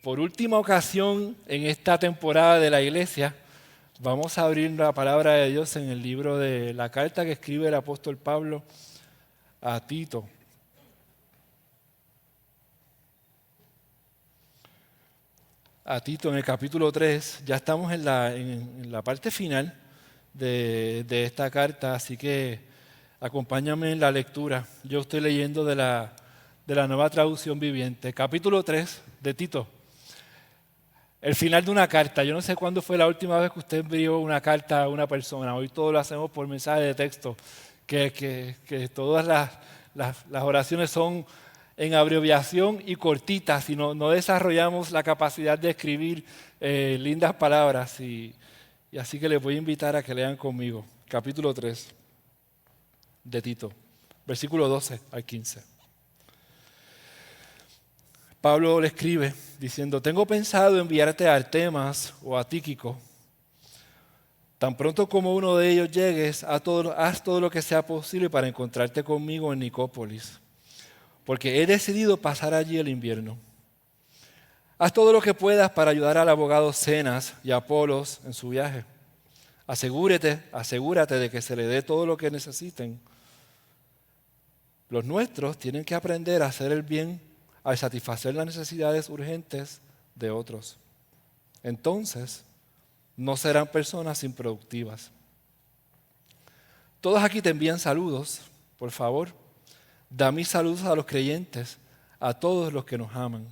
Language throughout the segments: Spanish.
por última ocasión en esta temporada de la iglesia, vamos a abrir la palabra de Dios en el libro de la carta que escribe el apóstol Pablo a Tito. A Tito en el capítulo 3, ya estamos en la parte final de esta carta, así que acompáñame en la lectura. Yo estoy leyendo de la Nueva Traducción Viviente, capítulo 3 de Tito. El final de una carta. Yo no sé cuándo fue la última vez que usted envió una carta a una persona. Hoy todo lo hacemos por mensaje de texto, que todas las oraciones son en abreviación y cortitas, y no desarrollamos la capacidad de escribir lindas palabras. Y así que les voy a invitar a que lean conmigo. Capítulo 3 de Tito, versículo 12 al 15. Pablo le escribe diciendo: tengo pensado enviarte a Artemas o a Tíquico. Tan pronto como uno de ellos llegues, haz todo lo que sea posible para encontrarte conmigo en Nicópolis, porque he decidido pasar allí el invierno. Haz todo lo que puedas para ayudar al abogado Zenas y a Apolos en su viaje. Asegúrate de que se le dé todo lo que necesiten. Los nuestros tienen que aprender a hacer el bien al satisfacer las necesidades urgentes de otros. Entonces, no serán personas improductivas. Todos aquí te envían saludos. Por favor, da mis saludos a los creyentes, a todos los que nos aman.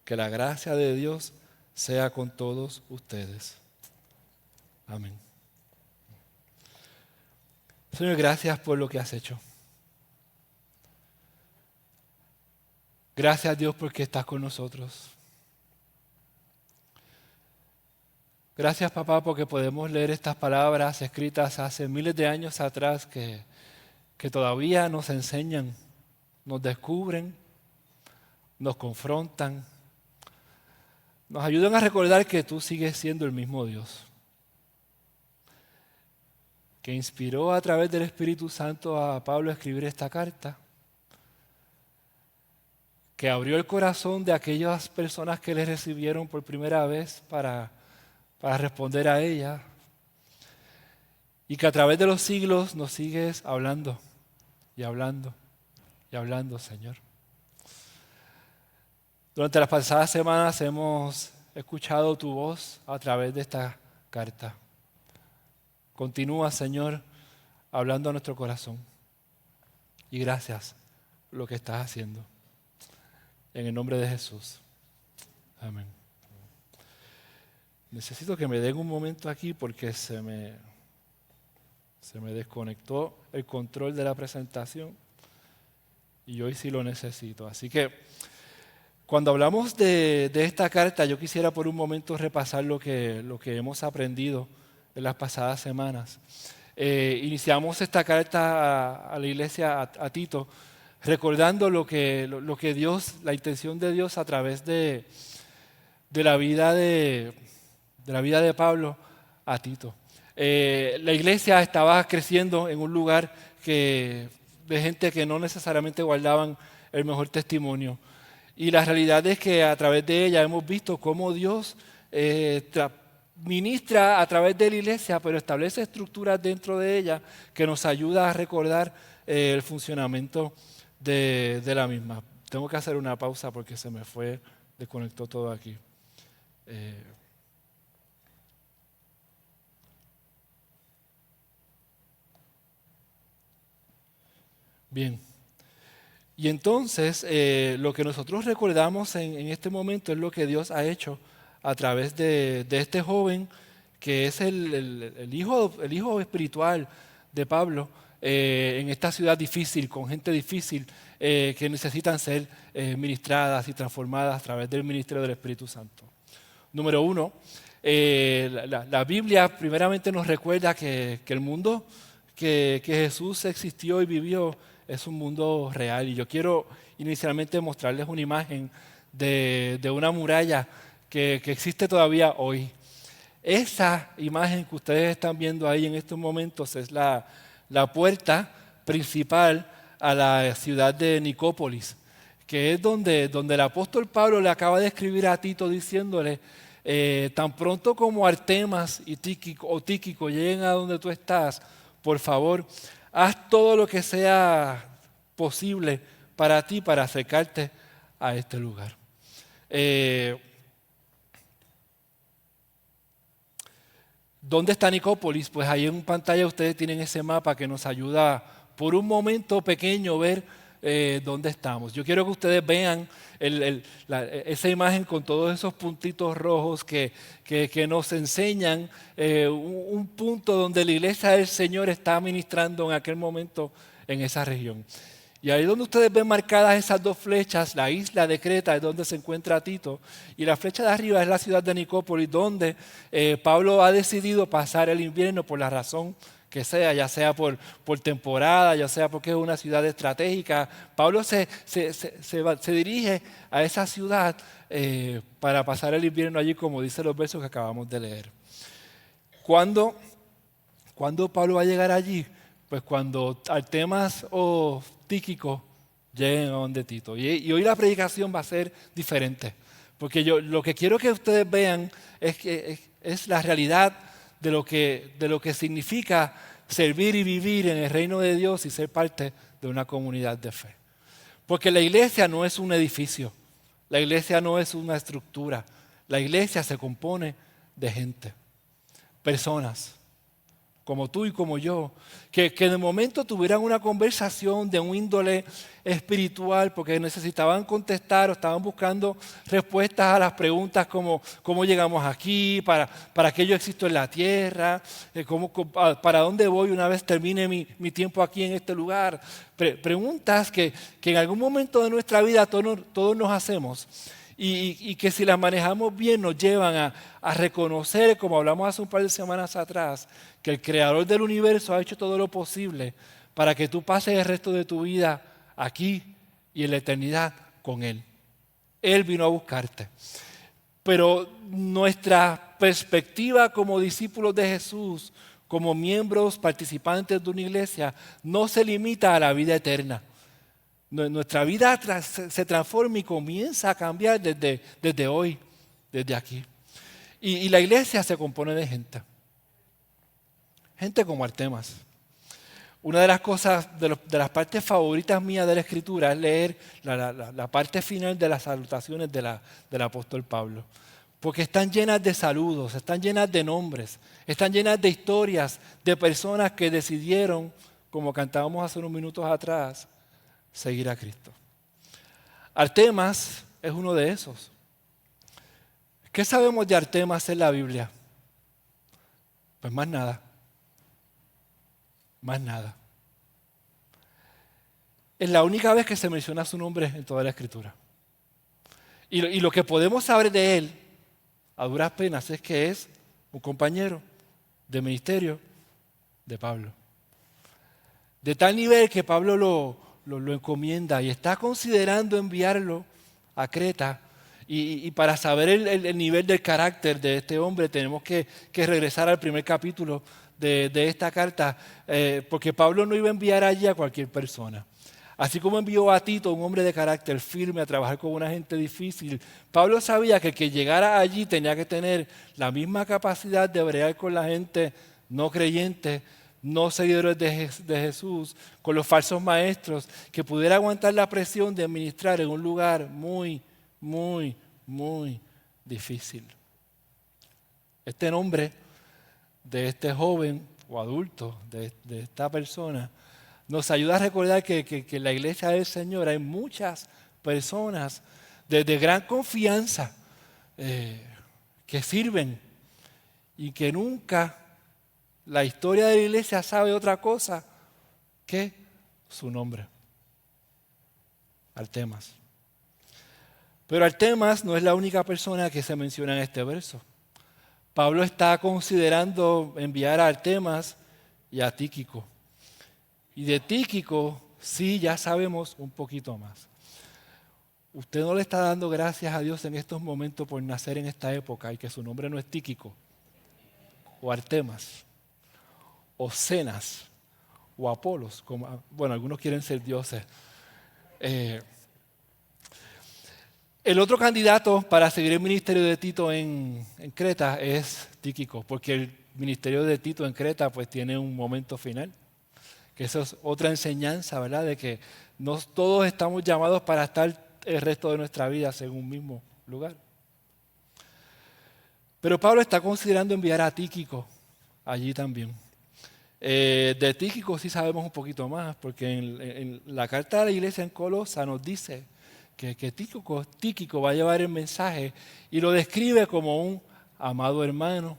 Que la gracia de Dios sea con todos ustedes. Amén. Señor, gracias por lo que has hecho. Gracias, Dios, porque estás con nosotros. Gracias, papá, porque podemos leer estas palabras escritas hace miles de años atrás que todavía nos enseñan, nos descubren, nos confrontan, nos ayudan a recordar que tú sigues siendo el mismo Dios, que inspiró a través del Espíritu Santo a Pablo a escribir esta carta, que abrió el corazón de aquellas personas que le recibieron por primera vez para responder a ella, y que a través de los siglos nos sigues hablando y hablando y hablando, Señor. Durante las pasadas semanas hemos escuchado tu voz a través de esta carta. Continúa, Señor, hablando a nuestro corazón. Y gracias por lo que estás haciendo. En el nombre de Jesús. Amén. Necesito que me den un momento aquí porque se me desconectó el control de la presentación y hoy sí lo necesito. Así que cuando hablamos de esta carta, yo quisiera por un momento repasar lo que hemos aprendido en las pasadas semanas. Iniciamos esta carta a la iglesia, a Tito, recordando lo que Dios, la intención de Dios a través de la vida de Pablo a Tito. La iglesia estaba creciendo en un lugar de gente que no necesariamente guardaban el mejor testimonio. Y la realidad es que a través de ella hemos visto cómo Dios ministra a través de la iglesia, pero establece estructuras dentro de ella que nos ayuda a recordar el funcionamiento de la misma. Tengo que hacer una pausa porque se me desconectó todo aquí. Bien. Y entonces lo que nosotros recordamos en este momento es lo que Dios ha hecho a través de este joven que es el hijo espiritual de Pablo en esta ciudad difícil, con gente difícil que necesitan ser ministradas y transformadas a través del ministerio del Espíritu Santo. Número uno, la Biblia primeramente nos recuerda que el mundo que Jesús existió y vivió es un mundo real. Y yo quiero inicialmente mostrarles una imagen de una muralla que existe todavía hoy. Esa imagen que ustedes están viendo ahí en estos momentos es la puerta principal a la ciudad de Nicópolis, que es donde el apóstol Pablo le acaba de escribir a Tito diciéndole, tan pronto como Artemas y Tíquico lleguen a donde tú estás, por favor, haz todo lo que sea posible para ti, para acercarte a este lugar. ¿Dónde está Nicópolis? Pues ahí en pantalla ustedes tienen ese mapa que nos ayuda por un momento pequeño ver dónde estamos. Yo quiero que ustedes vean esa imagen con todos esos puntitos rojos que nos enseñan un punto donde la iglesia del Señor está ministrando en aquel momento en esa región. Y ahí donde ustedes ven marcadas esas dos flechas, la isla de Creta es donde se encuentra Tito, y la flecha de arriba es la ciudad de Nicópolis, donde Pablo ha decidido pasar el invierno por la razón que sea, ya sea por temporada, ya sea porque es una ciudad estratégica. Pablo se dirige a esa ciudad para pasar el invierno allí, como dicen los versos que acabamos de leer. ¿Cuándo Pablo va a llegar allí? Pues cuando Artemas o Tíquico lleguen a donde Tito. Y hoy la predicación va a ser diferente, porque yo lo que quiero que ustedes vean es la realidad de lo que significa servir y vivir en el reino de Dios y ser parte de una comunidad de fe. Porque la iglesia no es un edificio, la iglesia no es una estructura, la iglesia se compone de gente, personas como tú y como yo, que de momento tuvieran una conversación de un índole espiritual porque necesitaban contestar o estaban buscando respuestas a las preguntas como cómo llegamos aquí, para qué yo existo en la tierra, para dónde voy una vez termine mi tiempo aquí en este lugar. Preguntas que en algún momento de nuestra vida todos nos hacemos. Y que si las manejamos bien nos llevan a reconocer, como hablamos hace un par de semanas atrás, que el creador del universo ha hecho todo lo posible para que tú pases el resto de tu vida aquí y en la eternidad con Él. Él vino a buscarte. Pero nuestra perspectiva como discípulos de Jesús, como miembros participantes de una iglesia, no se limita a la vida eterna. Nuestra vida se transforma y comienza a cambiar desde hoy, desde aquí. Y la iglesia se compone de gente. Gente como Artemas. Una de las cosas, de las partes favoritas mías de la Escritura es leer la parte final de las salutaciones del apóstol Pablo. Porque están llenas de saludos, están llenas de nombres, están llenas de historias de personas que decidieron, como cantábamos hace unos minutos atrás, seguir a Cristo. Artemas es uno de esos. ¿Qué sabemos de Artemas en la Biblia? Pues más nada. Más nada. Es la única vez que se menciona su nombre en toda la Escritura. Y lo que podemos saber de él, a duras penas, es que es un compañero de ministerio de Pablo. De tal nivel que Pablo lo encomienda y está considerando enviarlo a Creta. Y para saber el nivel del carácter de este hombre tenemos que regresar al primer capítulo de esta carta, porque Pablo no iba a enviar allí a cualquier persona. Así como envió a Tito, un hombre de carácter firme, a trabajar con una gente difícil, Pablo sabía que el que llegara allí tenía que tener la misma capacidad de bregar con la gente no creyente, no seguidores de Jesús, con los falsos maestros, que pudiera aguantar la presión de ministrar en un lugar muy, muy, muy difícil. Este nombre de este joven o adulto, de esta persona, nos ayuda a recordar que en la iglesia del Señor hay muchas personas de gran confianza que sirven y que nunca la historia de la iglesia sabe otra cosa que su nombre. Artemas. Pero Artemas no es la única persona que se menciona en este verso. Pablo está considerando enviar a Artemas y a Tíquico. Y de Tíquico sí ya sabemos un poquito más. Usted no le está dando gracias a Dios en estos momentos por nacer en esta época y que su nombre no es Tíquico o Artemas o Cenas o Apolos, bueno, algunos quieren ser dioses. El otro candidato para seguir el ministerio de Tito en Creta es Tíquico, porque el ministerio de Tito en Creta pues tiene un momento final. Que eso es otra enseñanza, ¿verdad? De que no todos estamos llamados para estar el resto de nuestra vida en un mismo lugar. Pero Pablo está considerando enviar a Tíquico allí también. De Tíquico sí sabemos un poquito más, porque en la carta de la iglesia en Colosa nos dice que Tíquico va a llevar el mensaje y lo describe como un amado hermano,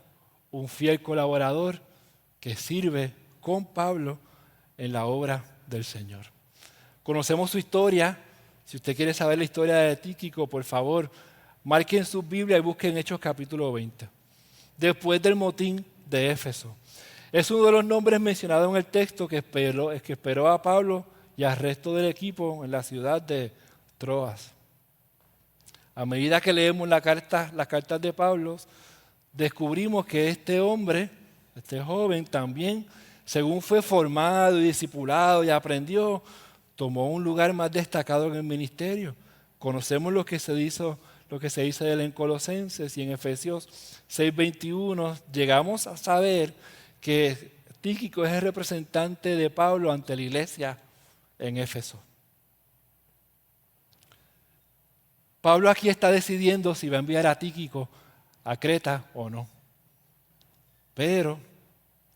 un fiel colaborador que sirve con Pablo en la obra del Señor. Conocemos su historia. Si usted quiere saber la historia de Tíquico, por favor, marquen su Biblia y busquen Hechos capítulo 20. Después del motín de Éfeso. Es uno de los nombres mencionados en el texto que esperó a Pablo y al resto del equipo en la ciudad de Troas. A medida que leemos las cartas de Pablo, descubrimos que este hombre, este joven también, según fue formado y discipulado y aprendió, tomó un lugar más destacado en el ministerio. Conocemos lo que se dice de él en Colosenses y en Efesios 6:21. Llegamos a saber que Tíquico es el representante de Pablo ante la iglesia en Éfeso. Pablo aquí está decidiendo si va a enviar a Tíquico a Creta o no. Pero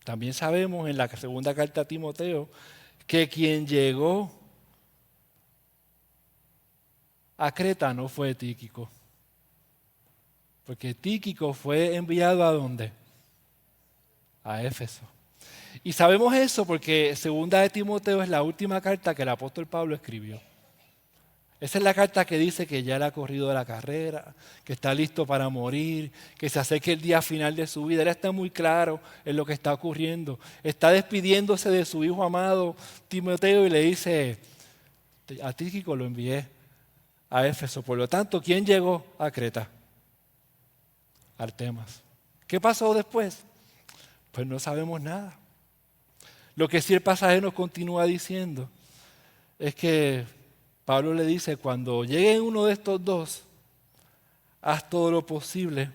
también sabemos en la segunda carta a Timoteo que quien llegó a Creta no fue Tíquico. Porque Tíquico fue enviado ¿a dónde? A Éfeso. Y sabemos eso porque segunda de Timoteo es la última carta que el apóstol Pablo escribió. Esa es la carta que dice que ya él ha corrido la carrera, que está listo para morir, que se acerca el día final de su vida. Él está muy claro en lo que está ocurriendo. Está despidiéndose de su hijo amado Timoteo y le dice, a Tíquico lo envié a Éfeso. Por lo tanto, ¿quién llegó a Creta? Artemas. ¿Qué pasó después? Pues no sabemos nada. Lo que sí el pasaje nos continúa diciendo es que Pablo le dice, cuando llegue uno de estos dos, haz todo lo posible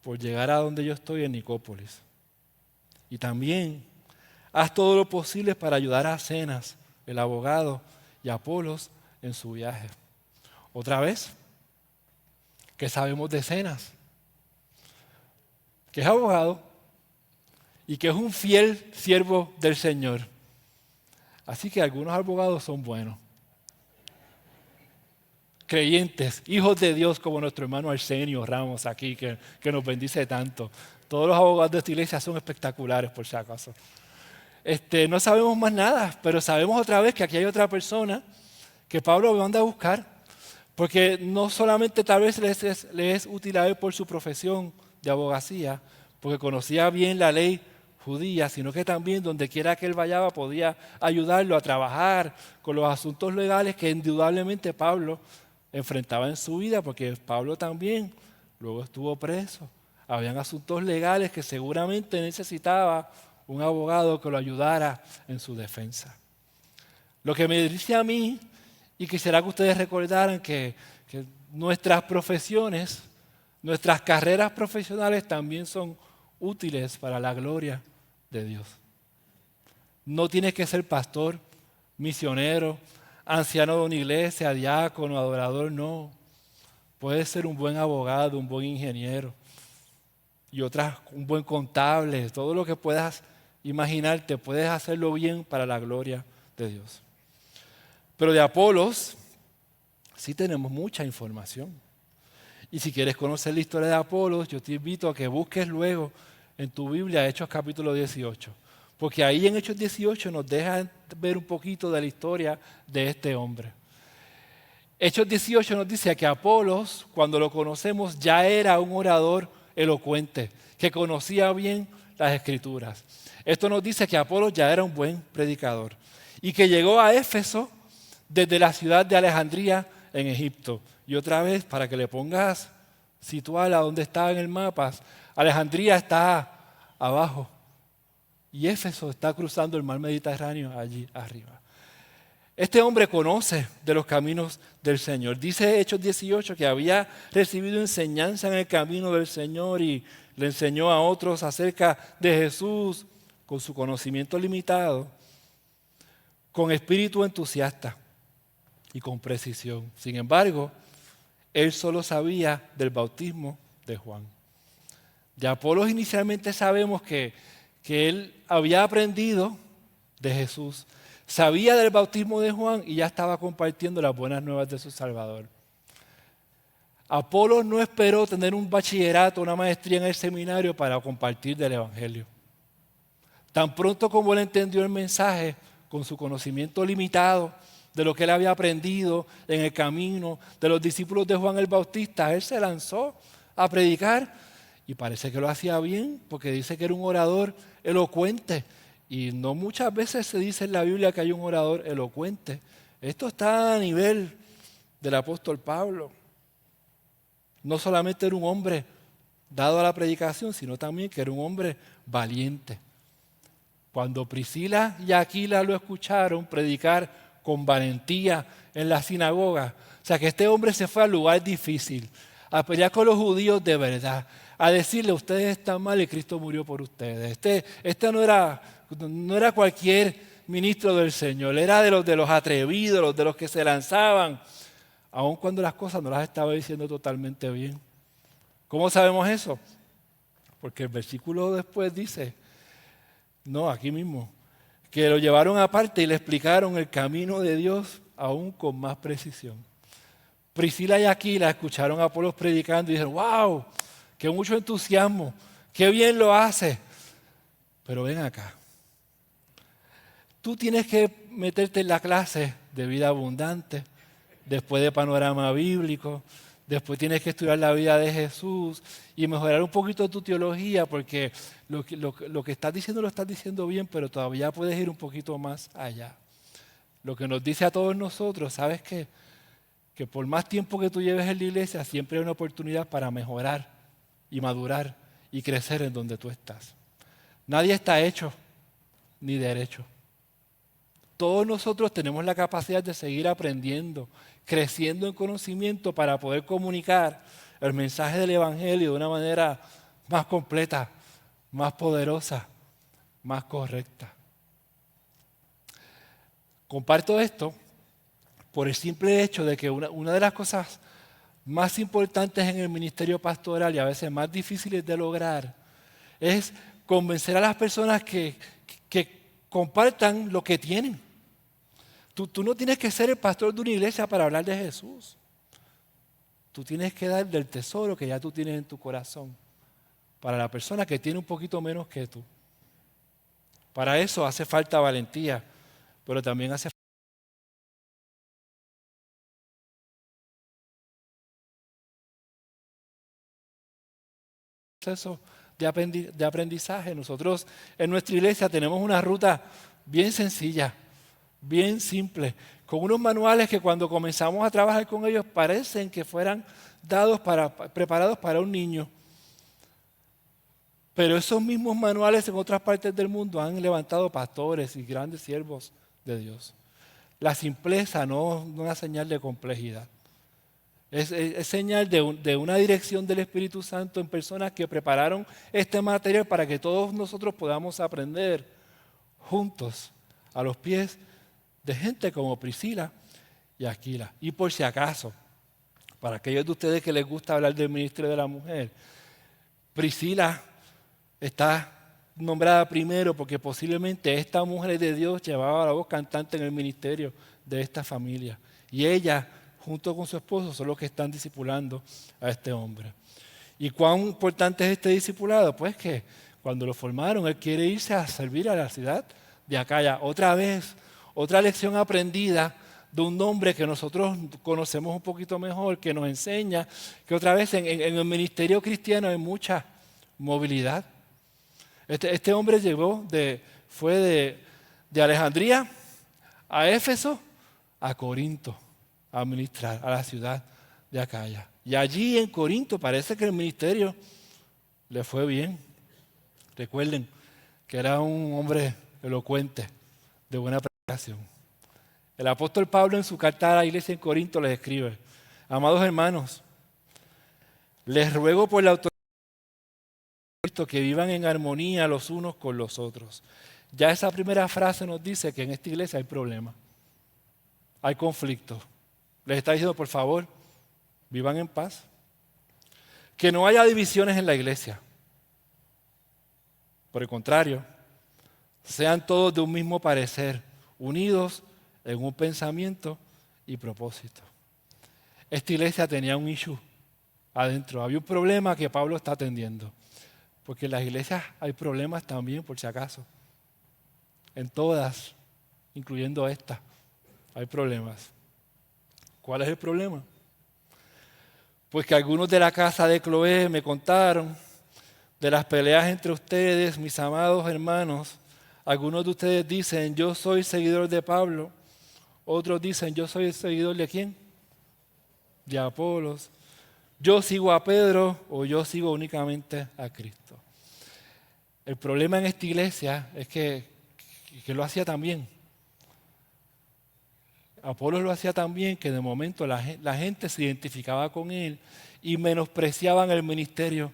por llegar a donde yo estoy en Nicópolis. Y también haz todo lo posible para ayudar a Zenas, el abogado, y a Apolos en su viaje. Otra vez, ¿qué sabemos de Zenas? Que es abogado y que es un fiel siervo del Señor. Así que algunos abogados son buenos. Creyentes, hijos de Dios como nuestro hermano Arsenio Ramos aquí, que nos bendice tanto. Todos los abogados de esta iglesia son espectaculares, por si acaso. No sabemos más nada, pero sabemos otra vez que aquí hay otra persona que Pablo manda a buscar, porque no solamente tal vez le es útil a él por su profesión de abogacía, porque conocía bien la ley judía, sino que también donde quiera que él vaya podía ayudarlo a trabajar con los asuntos legales que indudablemente Pablo enfrentaba en su vida, porque Pablo también luego estuvo preso. Habían asuntos legales que seguramente necesitaba un abogado que lo ayudara en su defensa. Lo que me dice a mí, y quisiera que ustedes recordaran que nuestras profesiones, nuestras carreras profesionales también son útiles para la gloria de Dios. No tienes que ser pastor, misionero, anciano de una iglesia, diácono, adorador, no. Puedes ser un buen abogado, un buen ingeniero y un buen contable. Todo lo que puedas imaginarte, puedes hacerlo bien para la gloria de Dios. Pero de Apolos sí tenemos mucha información. Y si quieres conocer la historia de Apolos, yo te invito a que busques luego en tu Biblia Hechos capítulo 18. Porque ahí en Hechos 18 nos dejan ver un poquito de la historia de este hombre. Hechos 18 nos dice que Apolos, cuando lo conocemos, ya era un orador elocuente, que conocía bien las Escrituras. Esto nos dice que Apolos ya era un buen predicador y que llegó a Éfeso desde la ciudad de Alejandría en Egipto. Y otra vez, para que le pongas, situarla donde está en el mapa, Alejandría está abajo y Éfeso está cruzando el mar Mediterráneo allí arriba. Este hombre conoce de los caminos del Señor. Dice Hechos 18 que había recibido enseñanza en el camino del Señor y le enseñó a otros acerca de Jesús con su conocimiento limitado, con espíritu entusiasta y con precisión. Sin embargo, él solo sabía del bautismo de Juan. De Apolos inicialmente sabemos que él había aprendido de Jesús, sabía del bautismo de Juan y ya estaba compartiendo las buenas nuevas de su Salvador. Apolos no esperó tener un bachillerato, una maestría en el seminario para compartir del Evangelio. Tan pronto como él entendió el mensaje, con su conocimiento limitado de lo que él había aprendido en el camino de los discípulos de Juan el Bautista, él se lanzó a predicar y parece que lo hacía bien porque dice que era un orador elocuente. Y no muchas veces se dice en la Biblia que hay un orador elocuente. Esto está a nivel del apóstol Pablo. No solamente era un hombre dado a la predicación, sino también que era un hombre valiente. Cuando Priscila y Aquila lo escucharon predicar con valentía en la sinagoga, o sea que este hombre se fue al lugar difícil, a pelear con los judíos de verdad, a decirle, ustedes están mal y Cristo murió por ustedes. Este no era cualquier ministro del Señor, era de los atrevidos, de los que se lanzaban, aun cuando las cosas no las estaba diciendo totalmente bien. ¿Cómo sabemos eso? Porque el versículo después dice, no, aquí mismo, que lo llevaron aparte y le explicaron el camino de Dios aún con más precisión. Priscila y Aquila escucharon a Apolos predicando y dijeron, wow, qué mucho entusiasmo, qué bien lo hace. Pero ven acá, tú tienes que meterte en la clase de vida abundante, después de panorama bíblico, después tienes que estudiar la vida de Jesús y mejorar un poquito tu teología porque lo que estás diciendo lo estás diciendo bien, pero todavía puedes ir un poquito más allá. Lo que nos dice a todos nosotros, ¿sabes qué? Que por más tiempo que tú lleves en la iglesia, siempre hay una oportunidad para mejorar y madurar y crecer en donde tú estás. Nadie está hecho ni derecho. Todos nosotros tenemos la capacidad de seguir aprendiendo, creciendo en conocimiento para poder comunicar el mensaje del Evangelio de una manera más completa, más poderosa, más correcta. Comparto esto por el simple hecho de que una de las cosas más importantes en el ministerio pastoral y a veces más difíciles de lograr es convencer a las personas que compartan lo que tienen. Tú no tienes que ser el pastor de una iglesia para hablar de Jesús. Tú tienes que dar del tesoro que ya tú tienes en tu corazón para la persona que tiene un poquito menos que tú. Para eso hace falta valentía, pero también hace proceso de aprendizaje. Nosotros en nuestra iglesia tenemos una ruta bien sencilla, bien simple, con unos manuales que cuando comenzamos a trabajar con ellos parecen que fueran preparados para un niño. Pero esos mismos manuales en otras partes del mundo han levantado pastores y grandes siervos de Dios. La simpleza no es una señal de complejidad. Es señal de una dirección del Espíritu Santo en personas que prepararon este material para que todos nosotros podamos aprender juntos a los pies de gente como Priscila y Aquila. Y por si acaso, para aquellos de ustedes que les gusta hablar del ministerio de la mujer, Priscila está nombrada primero porque posiblemente esta mujer de Dios llevaba la voz cantante en el ministerio de esta familia. Y ella, junto con su esposo, son los que están discipulando a este hombre. ¿Y cuán importante es este discipulado? Pues que cuando lo formaron, él quiere irse a servir a la ciudad de Acaya. Otra vez, otra lección aprendida de un hombre que nosotros conocemos un poquito mejor, que nos enseña que otra vez en el ministerio cristiano hay mucha movilidad. Este hombre fue de Alejandría a Éfeso a Corinto a ministrar a la ciudad de Acaya. Y allí en Corinto parece que el ministerio le fue bien. Recuerden que era un hombre elocuente, de buena predicación. El apóstol Pablo en su carta a la iglesia en Corinto les escribe: amados hermanos, les ruego por la autoridad de Cristo que vivan en armonía los unos con los otros. Ya esa primera frase nos dice que en esta iglesia hay problemas, hay conflictos. Les está diciendo, por favor, vivan en paz. Que no haya divisiones en la iglesia. Por el contrario, sean todos de un mismo parecer, unidos en un pensamiento y propósito. Esta iglesia tenía un issue adentro, había un problema que Pablo está atendiendo. Porque en las iglesias hay problemas también, por si acaso. En todas, incluyendo esta, hay problemas. ¿Cuál es el problema? Pues que algunos de la casa de Cloé me contaron de las peleas entre ustedes, mis amados hermanos. Algunos de ustedes dicen, yo soy seguidor de Pablo. Otros dicen, yo soy seguidor de ¿quién? De Apolos. Yo sigo a Pedro o yo sigo únicamente a Cristo. El problema en esta iglesia es que lo hacía tan bien. Apolos lo hacía tan bien que de momento la gente se identificaba con él y menospreciaban el ministerio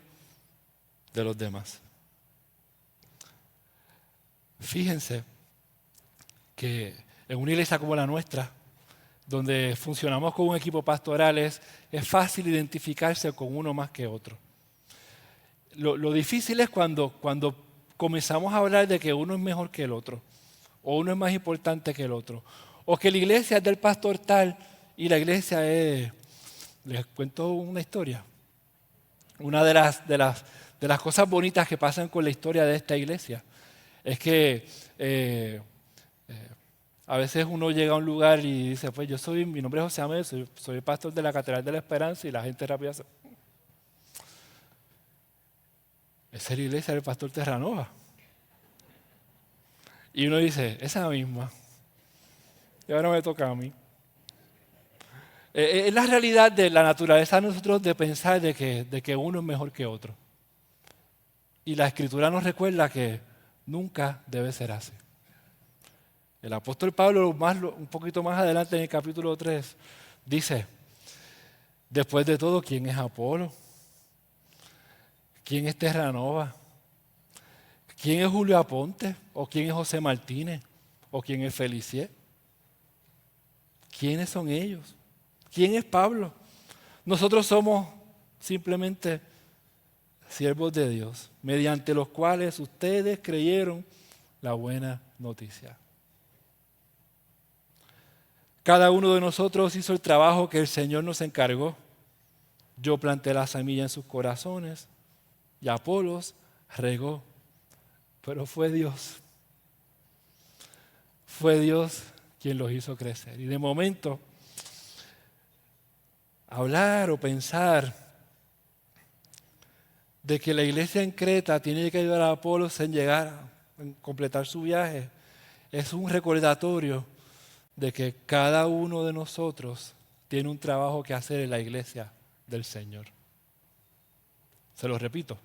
de los demás. Fíjense que en una iglesia como la nuestra, donde funcionamos con un equipo pastoral, es fácil identificarse con uno más que otro. Lo difícil es cuando comenzamos a hablar de que uno es mejor que el otro, o uno es más importante que el otro, o que la iglesia es del pastor tal y la iglesia es... Les cuento una historia. Una de las cosas bonitas que pasan con la historia de esta iglesia es que a veces uno llega a un lugar y dice, pues mi nombre es José Amel, soy pastor de la Catedral de la Esperanza, y la gente rápido hace, esa es la iglesia del pastor Terranova. Y uno dice, esa misma. Y ahora me toca a mí. Es la realidad de la naturaleza de nosotros de pensar de que uno es mejor que otro. Y la Escritura nos recuerda que nunca debe ser así. El apóstol Pablo, un poquito más adelante en el capítulo 3, dice, después de todo, ¿quién es Apolo? ¿Quién es Terranova? ¿Quién es Julio Aponte? ¿O quién es José Martínez? ¿O quién es Felicier? ¿Quiénes son ellos? ¿Quién es Pablo? Nosotros somos simplemente siervos de Dios, mediante los cuales ustedes creyeron la buena noticia. Cada uno de nosotros hizo el trabajo que el Señor nos encargó. Yo planté la semilla en sus corazones y Apolos regó, pero fue Dios. Fue Dios quien los hizo crecer. Y de momento, hablar o pensar de que la iglesia en Creta tiene que ayudar a Apolos en completar su viaje, es un recordatorio de que cada uno de nosotros tiene un trabajo que hacer en la iglesia del Señor. Se lo repito.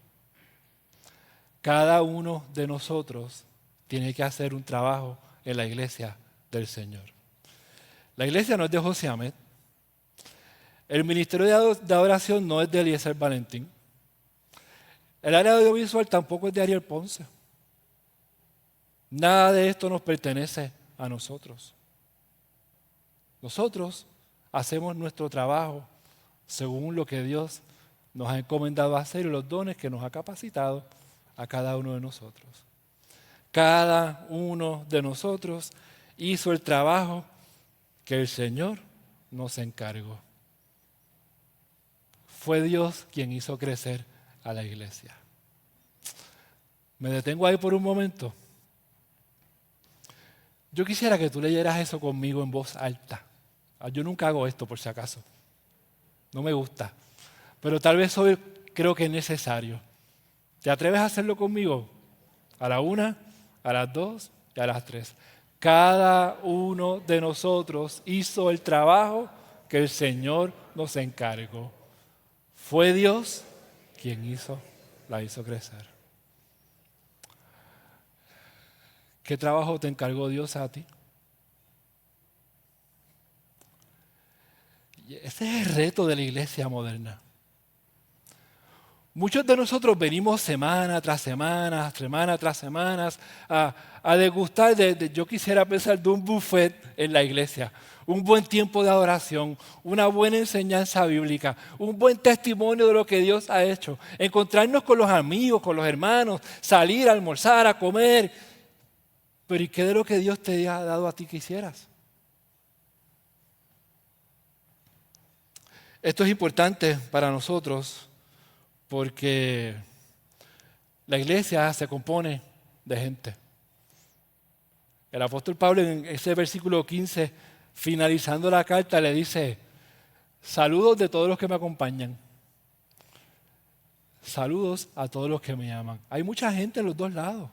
Cada uno de nosotros tiene que hacer un trabajo en la iglesia del Señor. La iglesia no es de José Ahmed. El ministerio de adoración no es de Eliezer Valentín. El área audiovisual tampoco es de Ariel Ponce. Nada de esto nos pertenece a nosotros. Nosotros hacemos nuestro trabajo según lo que Dios nos ha encomendado a hacer y los dones que nos ha capacitado a cada uno de nosotros. Cada uno de nosotros hizo el trabajo que el Señor nos encargó. Fue Dios quien hizo crecer a la iglesia. Me detengo ahí por un momento. Yo quisiera que tú leyeras eso conmigo en voz alta. Yo nunca hago esto por si acaso. No me gusta. Pero tal vez hoy creo que es necesario. ¿Te atreves a hacerlo conmigo? A la 1, a las 2 y a las 3. Cada uno de nosotros hizo el trabajo que el Señor nos encargó. Fue Dios quien la hizo crecer. ¿Qué trabajo te encargó Dios a ti? Y ese es el reto de la iglesia moderna. Muchos de nosotros venimos semana tras semana, semana tras semana, a degustar yo quisiera pensar de un buffet en la iglesia, un buen tiempo de adoración, una buena enseñanza bíblica, un buen testimonio de lo que Dios ha hecho, encontrarnos con los amigos, con los hermanos, salir a almorzar, a comer. Pero ¿y qué de lo que Dios te ha dado a ti que hicieras? Esto es importante para nosotros porque la iglesia se compone de gente. El apóstol Pablo en ese versículo 15, finalizando la carta, le dice, saludos de todos los que me acompañan. Saludos a todos los que me aman. Hay mucha gente en los dos lados.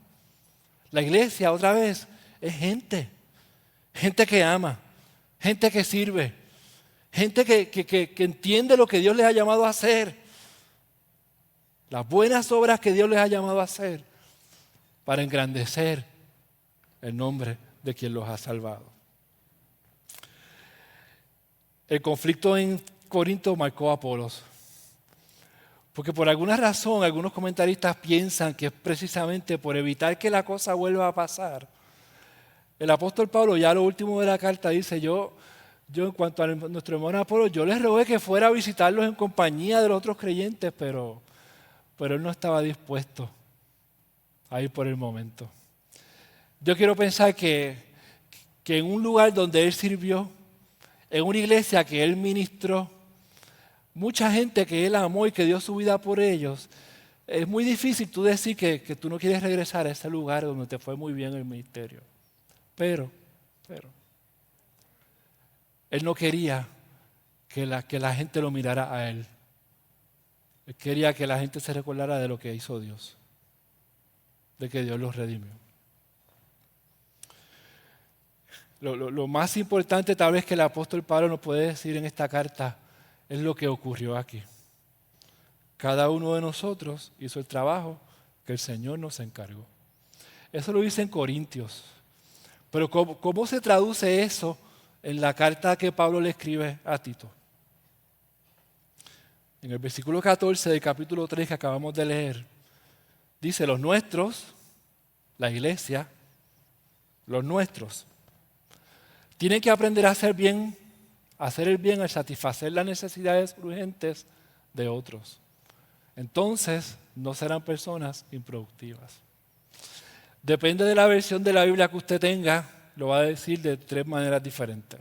La iglesia, otra vez, es gente. Gente que ama, gente que sirve, gente que entiende lo que Dios les ha llamado a hacer. Las buenas obras que Dios les ha llamado a hacer para engrandecer el nombre de quien los ha salvado. El conflicto en Corinto marcó a Apolos, porque por alguna razón algunos comentaristas piensan que es precisamente por evitar que la cosa vuelva a pasar. El apóstol Pablo ya a lo último de la carta dice, yo en cuanto a nuestro hermano Apolos, yo les rogué que fuera a visitarlos en compañía de los otros creyentes, pero él no estaba dispuesto a ir por el momento. Yo quiero pensar que en un lugar donde él sirvió, en una iglesia que él ministró, mucha gente que él amó y que dio su vida por ellos, es muy difícil tú decir que tú no quieres regresar a ese lugar donde te fue muy bien el ministerio. Pero, él no quería que la gente lo mirara a él. Él quería que la gente se recordara de lo que hizo Dios, de que Dios los redimió. Lo más importante tal vez que el apóstol Pablo nos puede decir en esta carta es lo que ocurrió aquí. Cada uno de nosotros hizo el trabajo que el Señor nos encargó. Eso lo dice en Corintios. Pero ¿cómo se traduce eso en la carta que Pablo le escribe a Tito? En el versículo 14 del capítulo 3 que acabamos de leer, dice, los nuestros, la iglesia, los nuestros, tienen que aprender a hacer el bien al satisfacer las necesidades urgentes de otros. Entonces, no serán personas improductivas. Depende de la versión de la Biblia que usted tenga, lo va a decir de tres maneras diferentes.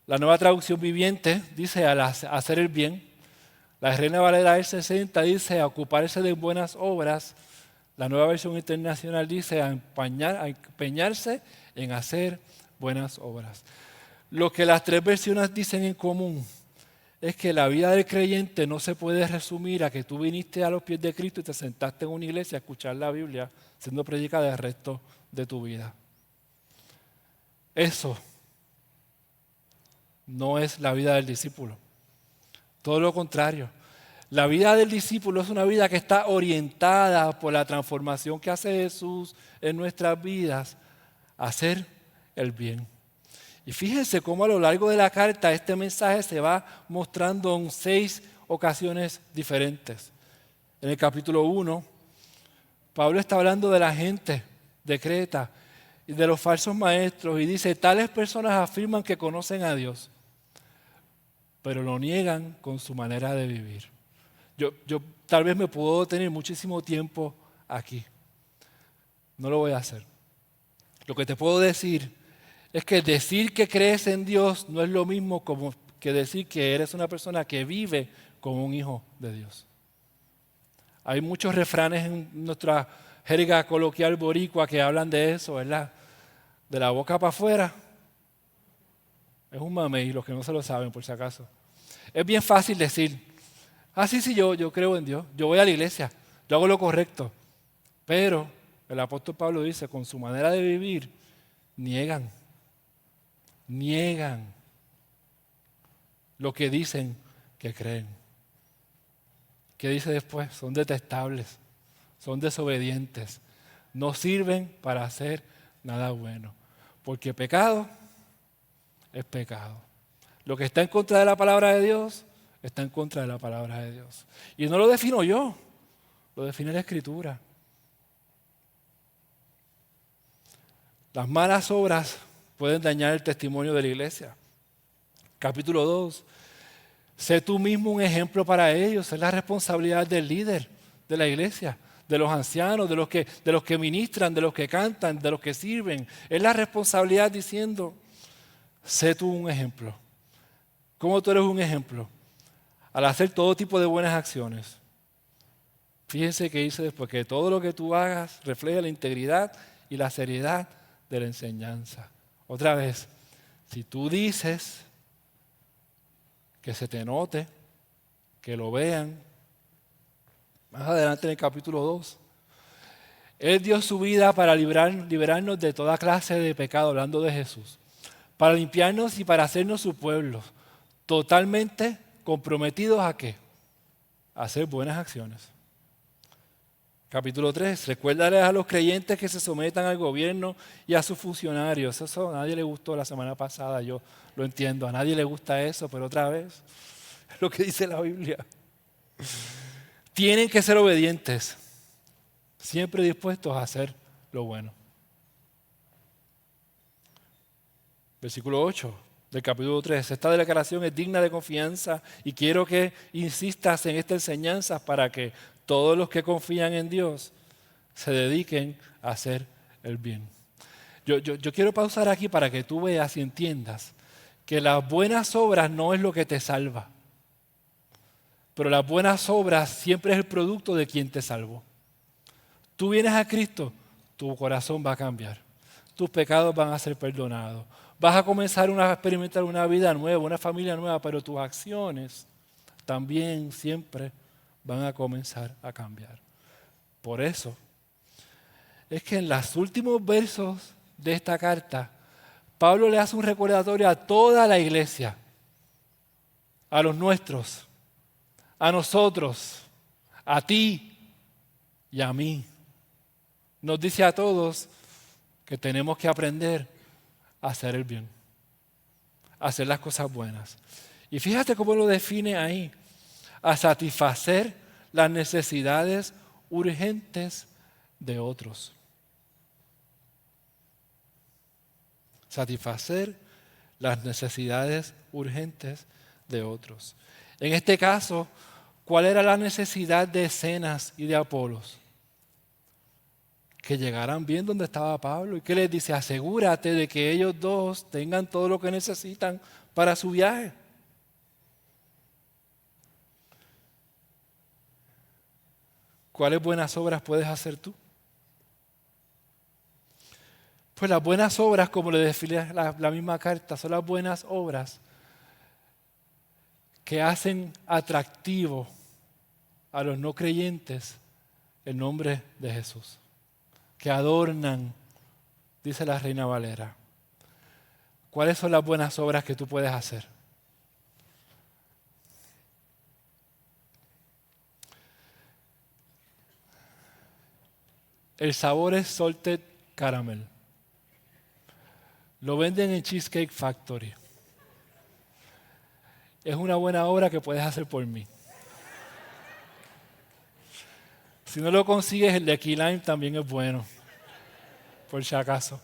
La Nueva Traducción Viviente dice al hacer el bien. La Reina Valera del 60 dice a ocuparse de buenas obras. La Nueva Versión Internacional dice a empeñarse en hacer buenas obras. Lo que las tres versiones dicen en común es que la vida del creyente no se puede resumir a que tú viniste a los pies de Cristo y te sentaste en una iglesia a escuchar la Biblia siendo predicada el resto de tu vida. Eso no es la vida del discípulo. Todo lo contrario. La vida del discípulo es una vida que está orientada por la transformación que hace Jesús en nuestras vidas a hacer el bien. Y fíjense cómo a lo largo de la carta este mensaje se va mostrando en 6 ocasiones diferentes. En el capítulo 1, Pablo está hablando de la gente de Creta y de los falsos maestros y dice, tales personas afirman que conocen a Dios, pero lo niegan con su manera de vivir. Yo tal vez me puedo tener muchísimo tiempo aquí. No lo voy a hacer. Lo que te puedo decir es que decir que crees en Dios no es lo mismo como que decir que eres una persona que vive como un hijo de Dios. Hay muchos refranes en nuestra jerga coloquial boricua que hablan de eso, ¿verdad? De la boca para afuera. Es un mamey, los que no se lo saben por si acaso. Es bien fácil decir, sí, yo creo en Dios, yo voy a la iglesia, yo hago lo correcto. Pero el apóstol Pablo dice, con su manera de vivir, niegan lo que dicen que creen. ¿Qué dice después? Son detestables, son desobedientes, no sirven para hacer nada bueno. Porque pecado es pecado. Lo que está en contra de la palabra de Dios, está en contra de la palabra de Dios. Y no lo defino yo, lo define la Escritura. Las malas obras pueden dañar el testimonio de la iglesia. Capítulo 2. Sé tú mismo un ejemplo para ellos. Es la responsabilidad del líder de la iglesia, de los ancianos, de los que ministran, de los que cantan, de los que sirven. Es la responsabilidad diciendo, sé tú un ejemplo. ¿Cómo tú eres un ejemplo? Al hacer todo tipo de buenas acciones. Fíjense que dice después que todo lo que tú hagas refleja la integridad y la seriedad de la enseñanza. Otra vez, si tú dices que se te note, que lo vean, más adelante en el capítulo 2, Él dio su vida para liberarnos de toda clase de pecado, hablando de Jesús, para limpiarnos y para hacernos su pueblo, totalmente comprometidos ¿a qué? A hacer buenas acciones. Capítulo 3, recuérdales a los creyentes que se sometan al gobierno y a sus funcionarios. Eso a nadie le gustó la semana pasada, yo lo entiendo, a nadie le gusta eso, pero otra vez, es lo que dice la Biblia. Tienen que ser obedientes, siempre dispuestos a hacer lo bueno. Versículo 8 del capítulo 3. Esta declaración es digna de confianza y quiero que insistas en esta enseñanza para que todos los que confían en Dios se dediquen a hacer el bien. Yo quiero pausar aquí para que tú veas y entiendas que las buenas obras no es lo que te salva, pero las buenas obras siempre es el producto de quien te salvó. Tú vienes a Cristo, tu corazón va a cambiar, tus pecados van a ser perdonados, vas a comenzar a experimentar una vida nueva, una familia nueva, pero tus acciones también siempre van a comenzar a cambiar. Por eso es que en los últimos versos de esta carta, Pablo le hace un recordatorio a toda la iglesia, a los nuestros, a nosotros, a ti y a mí. Nos dice a todos que tenemos que aprender a hacer el bien, a hacer las cosas buenas. Y fíjate cómo lo define ahí, a satisfacer las necesidades urgentes de otros. Satisfacer las necesidades urgentes de otros. En este caso, ¿cuál era la necesidad de Zenas y de Apolos? Que llegaran bien donde estaba Pablo. ¿Y qué les dice? Asegúrate de que ellos dos tengan todo lo que necesitan para su viaje. ¿Cuáles buenas obras puedes hacer tú? Pues las buenas obras, como le define la misma carta, son las buenas obras que hacen atractivo a los no creyentes el nombre de Jesús, que adornan, dice la Reina Valera. ¿Cuáles son las buenas obras que tú puedes hacer? El sabor es salted caramel. Lo venden en Cheesecake Factory. Es una buena obra que puedes hacer por mí. Si no lo consigues, el de Key Lime también es bueno, por si acaso.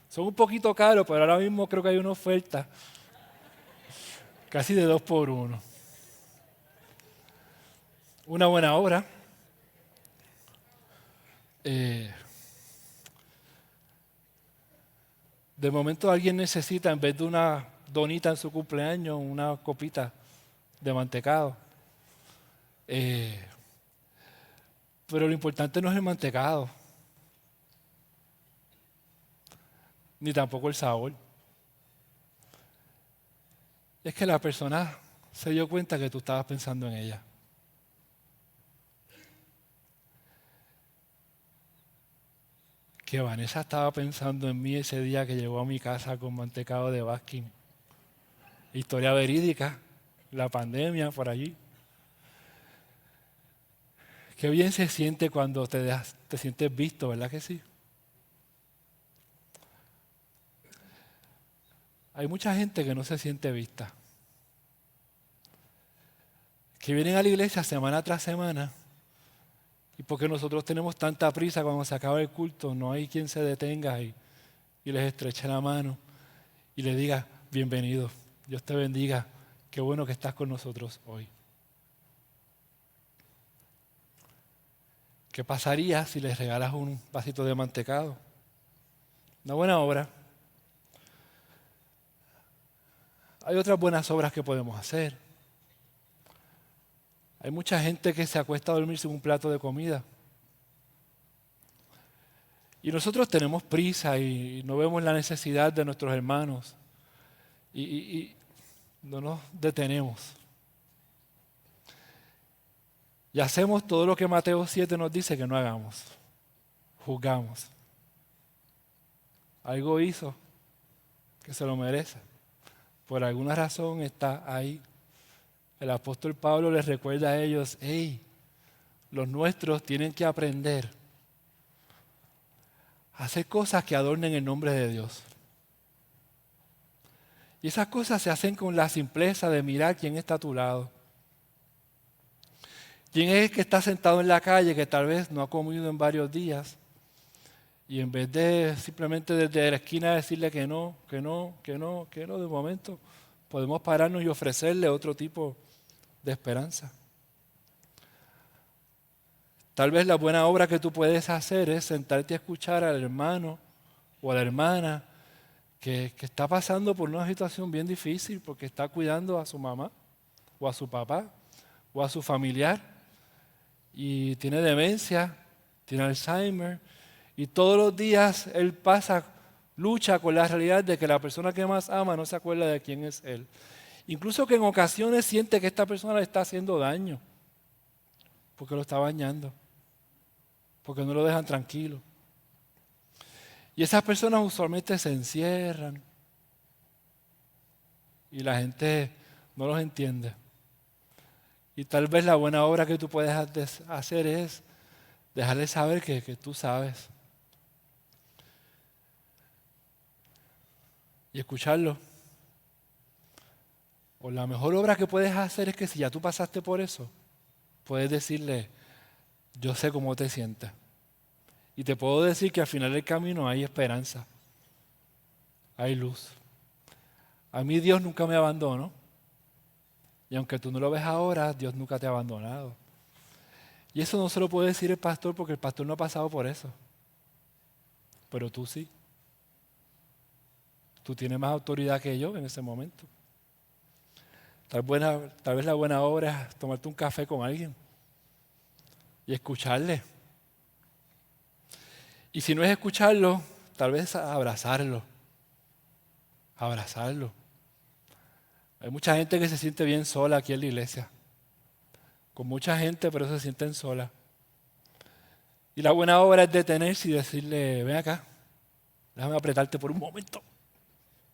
Son un poquito caros, pero ahora mismo creo que hay una oferta casi de 2 por 1. Una buena obra. De momento alguien necesita, en vez de una donita en su cumpleaños, una copita de mantecado. Pero lo importante no es el mantecado, ni tampoco el sabor. Es que la persona se dio cuenta que tú estabas pensando en ella. Que Vanessa estaba pensando en mí ese día que llegó a mi casa con mantecado de Baskin. Historia verídica, la pandemia por allí. Qué bien se siente cuando te sientes visto, ¿verdad que sí? Hay mucha gente que no se siente vista. que vienen a la iglesia semana tras semana y porque nosotros tenemos tanta prisa cuando se acaba el culto, no hay quien se detenga y les estreche la mano y les diga, bienvenido, Dios te bendiga, qué bueno que estás con nosotros hoy. ¿Qué pasaría si les regalas un vasito de mantecado? Una buena obra. Hay otras buenas obras que podemos hacer. Hay mucha gente que se acuesta a dormir sin un plato de comida. Y nosotros tenemos prisa y no vemos la necesidad de nuestros hermanos. Y no nos detenemos. Y hacemos todo lo que Mateo 7 nos dice que no hagamos. Juzgamos. Algo hizo que se lo merece. Por alguna razón está ahí. El apóstol Pablo les recuerda a ellos, hey, los nuestros tienen que aprender a hacer cosas que adornen el nombre de Dios. Y esas cosas se hacen con la simpleza de mirar quién está a tu lado. ¿Quién es el que está sentado en la calle que tal vez no ha comido en varios días? Y en vez de simplemente desde la esquina decirle que no, de momento podemos pararnos y ofrecerle otro tipo de esperanza. Tal vez la buena obra que tú puedes hacer es sentarte a escuchar al hermano o a la hermana que está pasando por una situación bien difícil porque está cuidando a su mamá o a su papá o a su familiar y tiene demencia, tiene Alzheimer y todos los días él lucha con la realidad de que la persona que más ama no se acuerda de quién es él. Incluso que en ocasiones siente que esta persona le está haciendo daño porque lo está bañando, porque no lo dejan tranquilo. Y esas personas usualmente se encierran y la gente no los entiende. Y tal vez la buena obra que tú puedes hacer es dejarles saber que tú sabes y escucharlo. O la mejor obra que puedes hacer es que si ya tú pasaste por eso, puedes decirle, yo sé cómo te sientes. Y te puedo decir que al final del camino hay esperanza, hay luz. A mí Dios nunca me abandonó. Y aunque tú no lo ves ahora, Dios nunca te ha abandonado. Y eso no se lo puede decir el pastor porque el pastor no ha pasado por eso. Pero tú sí. Tú tienes más autoridad que yo en ese momento. Tal vez la buena obra es tomarte un café con alguien y escucharle. Y si no es escucharlo, tal vez abrazarlo. Abrazarlo. Hay mucha gente que se siente bien sola aquí en la iglesia. Con mucha gente, pero se sienten sola. Y la buena obra es detenerse y decirle, ven acá, déjame apretarte por un momento.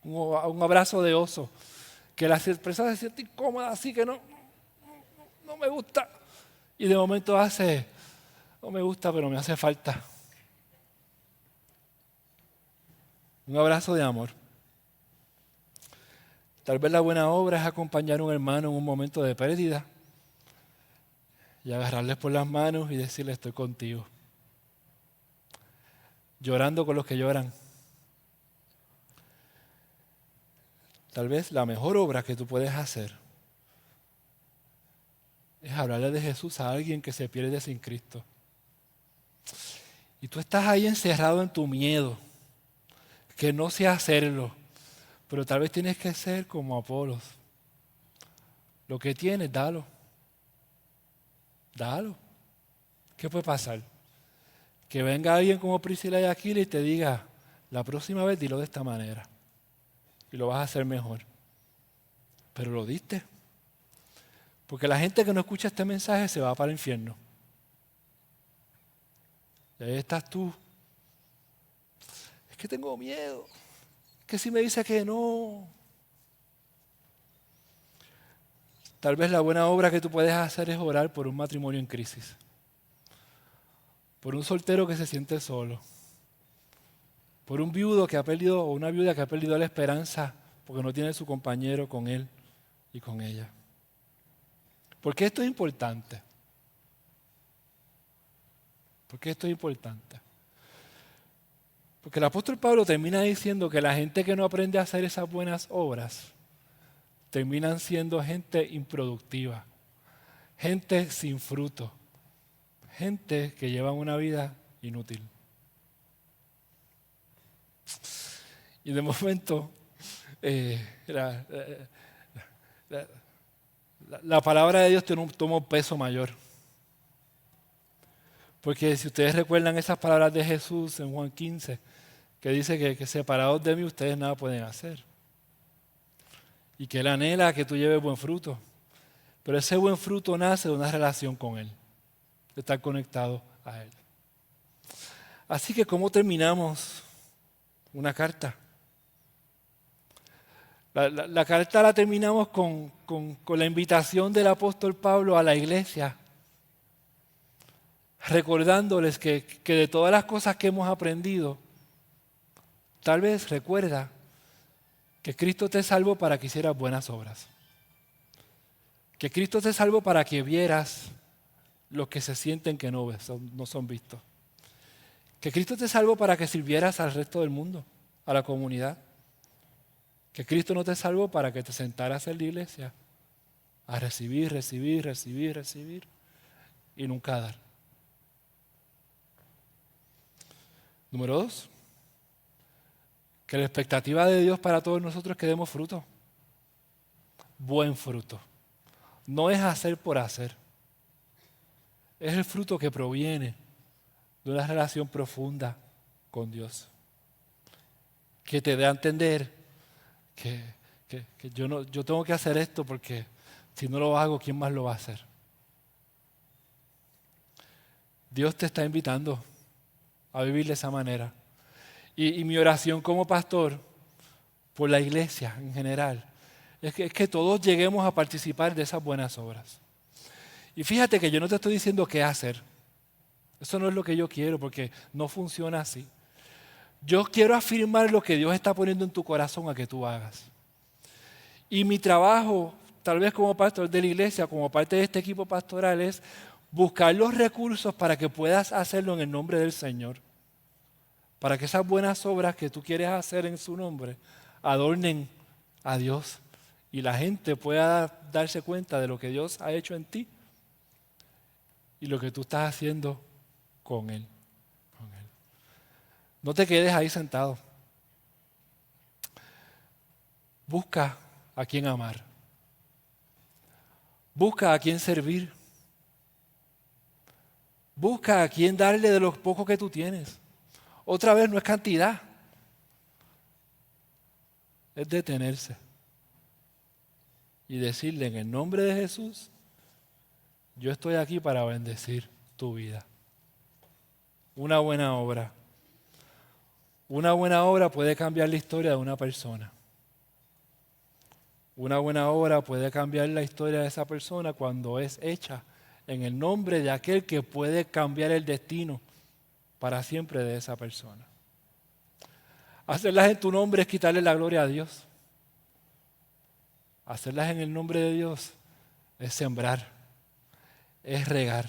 Un abrazo de oso. Que la persona se siente incómoda, así que no me gusta. Y de momento no me gusta, pero me hace falta. Un abrazo de amor. Tal vez la buena obra es acompañar a un hermano en un momento de pérdida y agarrarles por las manos y decirle estoy contigo. Llorando con los que lloran. Tal vez la mejor obra que tú puedes hacer es hablarle de Jesús a alguien que se pierde sin Cristo. Y tú estás ahí encerrado en tu miedo, que no sé hacerlo, pero tal vez tienes que ser como Apolos. Lo que tienes, dalo. Dalo. ¿Qué puede pasar? Que venga alguien como Priscila y Aquila y te diga, la próxima vez dilo de esta manera. Y lo vas a hacer mejor. Pero lo diste. Porque la gente que no escucha este mensaje se va para el infierno. Y ahí estás tú. Es que tengo miedo. Es que si me dice que no. Tal vez la buena obra que tú puedes hacer es orar por un matrimonio en crisis. Por un soltero que se siente solo. Por un viudo que ha perdido, o una viuda que ha perdido la esperanza porque no tiene su compañero con él y con ella. ¿Por qué esto es importante? ¿Por qué esto es importante? Porque el apóstol Pablo termina diciendo que la gente que no aprende a hacer esas buenas obras terminan siendo gente improductiva, gente sin fruto, gente que lleva una vida inútil. Y de momento, la palabra de Dios toma un peso mayor. Porque si ustedes recuerdan esas palabras de Jesús en Juan 15, que dice que separados de mí ustedes nada pueden hacer. Y que Él anhela que tú lleves buen fruto. Pero ese buen fruto nace de una relación con Él, de estar conectado a Él. Así que, ¿cómo terminamos una carta? La carta la terminamos con la invitación del apóstol Pablo a la iglesia, recordándoles que de todas las cosas que hemos aprendido, tal vez recuerda que Cristo te salvó para que hicieras buenas obras. Que Cristo te salvó para que vieras los que se sienten que no son vistos. Que Cristo te salvó para que sirvieras al resto del mundo, a la comunidad. Que Cristo no te salvó para que te sentaras en la iglesia a recibir y nunca dar. Número 2, que la expectativa de Dios para todos nosotros es que demos fruto. Buen fruto. No es hacer por hacer. Es el fruto que proviene de una relación profunda con Dios. Que te dé a entender que yo tengo que hacer esto porque si no lo hago, ¿quién más lo va a hacer? Dios te está invitando a vivir de esa manera. Y mi oración como pastor por la iglesia en general es que todos lleguemos a participar de esas buenas obras. Y fíjate que yo no te estoy diciendo qué hacer. Eso no es lo que yo quiero porque no funciona así. Yo quiero afirmar lo que Dios está poniendo en tu corazón a que tú hagas. Y mi trabajo, tal vez como pastor de la iglesia, como parte de este equipo pastoral, es buscar los recursos para que puedas hacerlo en el nombre del Señor. Para que esas buenas obras que tú quieres hacer en su nombre adornen a Dios y la gente pueda darse cuenta de lo que Dios ha hecho en ti y lo que tú estás haciendo con Él. No te quedes ahí sentado. Busca a quien amar. Busca a quien servir. Busca a quien darle de lo poco que tú tienes. Otra vez no es cantidad. Es detenerse. Y decirle en el nombre de Jesús, yo estoy aquí para bendecir tu vida. Una buena obra. Una buena obra puede cambiar la historia de una persona. Una buena obra puede cambiar la historia de esa persona cuando es hecha en el nombre de aquel que puede cambiar el destino para siempre de esa persona. Hacerlas en tu nombre es quitarle la gloria a Dios. Hacerlas en el nombre de Dios es sembrar, es regar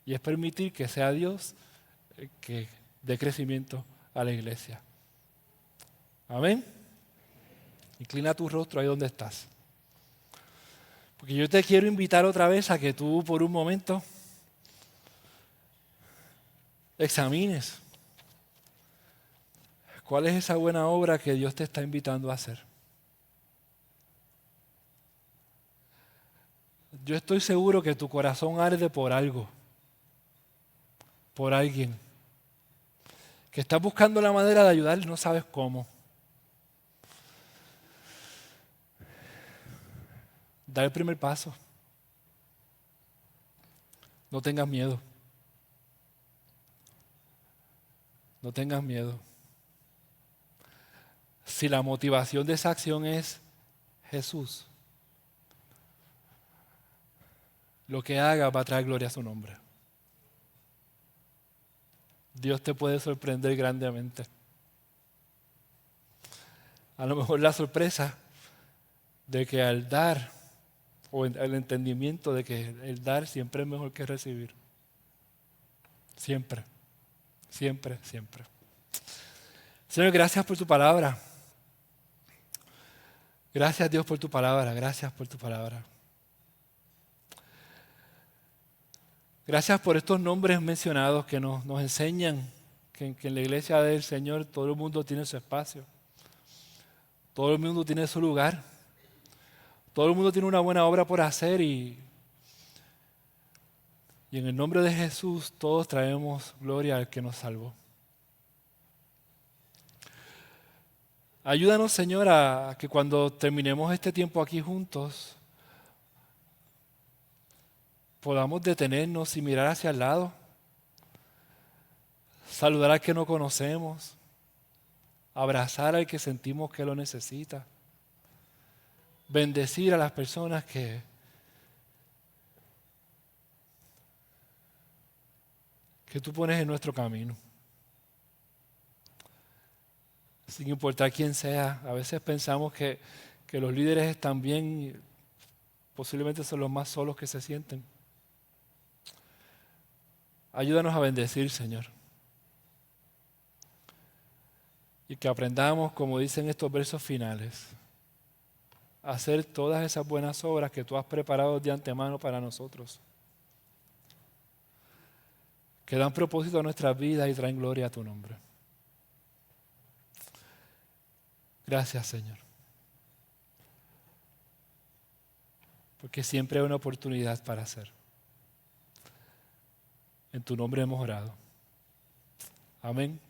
y es permitir que sea Dios el que dé crecimiento a la iglesia. Amén. Inclina tu rostro ahí donde estás. Porque yo te quiero invitar otra vez a que tú por un momento examines cuál es esa buena obra que Dios te está invitando a hacer. Yo estoy seguro que tu corazón arde por algo, por alguien, que estás buscando la manera de ayudar y no sabes cómo. Da el primer paso. No tengas miedo. No tengas miedo. Si la motivación de esa acción es Jesús, lo que haga va a traer gloria a su nombre. Dios te puede sorprender grandemente. A lo mejor la sorpresa de que al dar o el entendimiento de que el dar siempre es mejor que recibir. Siempre, siempre, siempre. Señor, gracias por tu palabra. Gracias, Dios, por tu palabra. Gracias por tu palabra. Gracias por estos nombres mencionados que nos enseñan que en la iglesia del Señor todo el mundo tiene su espacio. Todo el mundo tiene su lugar. Todo el mundo tiene una buena obra por hacer y en el nombre de Jesús todos traemos gloria al que nos salvó. Ayúdanos, Señor, a que cuando terminemos este tiempo aquí juntos, podamos detenernos y mirar hacia el lado, saludar al que no conocemos, abrazar al que sentimos que lo necesita, bendecir a las personas que tú pones en nuestro camino. Sin importar quién sea, a veces pensamos que los líderes están bien y posiblemente son los más solos que se sienten. Ayúdanos a bendecir, Señor. Y que aprendamos, como dicen estos versos finales, a hacer todas esas buenas obras que tú has preparado de antemano para nosotros, que dan propósito a nuestras vidas y traen gloria a tu nombre. Gracias, Señor. Porque siempre hay una oportunidad para hacer. En tu nombre hemos orado. Amén.